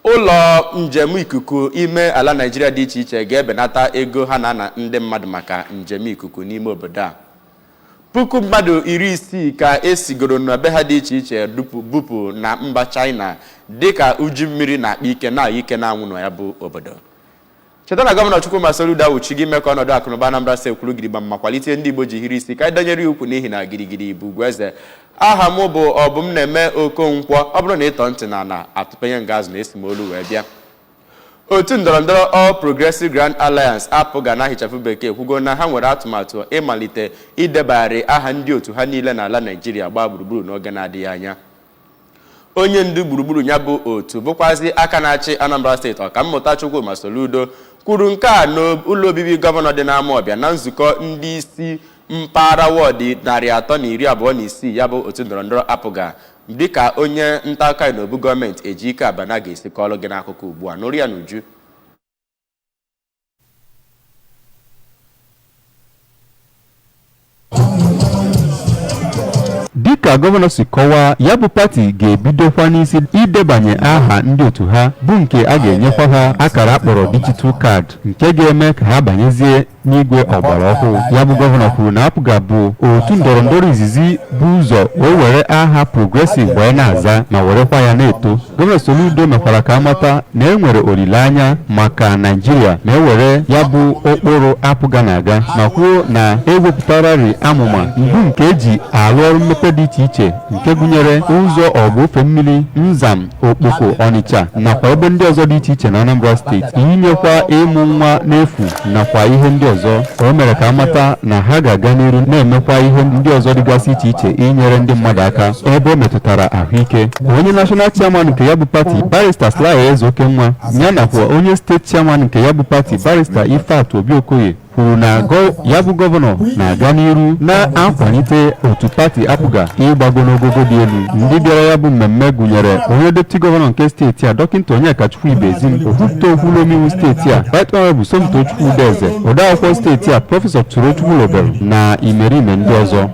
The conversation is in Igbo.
ụlọ njem ikuku ime ala Nigeria dị iche iche ga-ebenata ego ha na ndị mmadụ maka njem ikuku n'ime obodo a. Puku mmadụ 60 ka esigoro n'ebe ha dị iche iche bupụ na mba China dịka uju mmiri na-akpa ike na ike na-anwụ na ya bụ obodo. Cheta na gọvanọ Chukwuma Soludo wuchi gị mee ka ọnọdụ akụnụba Anambra Steeti kwuru gidigba ma kwalite ndị Igbo ji hiri isi ka danyere ukwu n'ihi na girigiri bụ ugwu eze. Aha m bụ Obum na-eme Okonkwo. Ọ bụrụ na ịtọ ntị na atụpenye nga azụ na esi m olu wee bịa. Otu ndọrọndọrọ All Progressive Grand Alliance APGA na hichapụ bekee kwugo na ha nwere atụmatụ ịmalite idebagharị aha ndị otu ha niile n'ala Nigeria gbaa gburugburu n'oge na-adịghị anya. Onye ndu gburugburu ya bụ otu bụkwazi aka na-achị Anambra Steeti Ọkammụta Chukwuma Soludo kwuru nke a n'ụlọ obibi gọvanọ dị n'Amawbịa na nzukọ ndị isi mpaghara wọdụ 326 ya bụ otu ndọrọndọrọ APGA dịka onye nta aka n'obu gọọmenti Ejike Abana ga-esi kọọlụ gị n'akụkọ ugbu a n'oru ya n'uju. Dịka gọvanọ si kọwaa, ya bụ pati ga-ebidokwa n'isi idebanye aha ndị otu ha bụ nke a ga-enyekwa ha akara akpọrọ digital card nke ga-eme ka ha banyezie n'igwe ọgbara ọhụụ. Ya bụ gọvanọ kwuru na APGA bụ otu ndọrọndọrọ izizi bụ ụzọ wee were aha progressive wee na-aza ma werekwa ya na-eto. Gọvanọ Soludo mekwara ka amata na e nwere olileanya maka Nigeria ma e were ya bụ okporo APGA na-aga ma kwuo na ewepụtararị amụma iwu nke eji arụ ọrụ mmepe dị iche iche nke gụnyere ụzọ ọgbọ ofe mmiri Nzam Okpoko Ọnịcha nakwa ebe ndị ọzọ dị iche iche na Anambra Steeti inyekwa ịmụ nwa n'efu nakwa ihe ndị ọzọ. O mere ka amata na ha ga-aga n'iru na-emekwa ihe ndị ọzọ dịgasị iche iche inyere ndị mmadụ aka ebe o metụtara ahụike. Onye national chairman nke ya bụ pati Barrister Sly Ezeokenwa ya nakwa onye steeti chairman nke ya bụ pati Barrister Ifeatụ Obi-Okoye kwuru na ya bụ gọvanọ na-aga n'iru na-akwalite otu pati APGA ịgbago n'ogogo dị elu. Ndị bịara ya bụ mmemme gụnyere onye deputy gọvanọ nke steeti a Dọkịta Onyekachukwu Ibezim, okwupụta okwu omeiwu steeti a Right Honorable Somtochukwu Udeze, odeakwụkwọ steeti a Prọfesọ Torochukwu Lobel na imerime ndị ọzọ.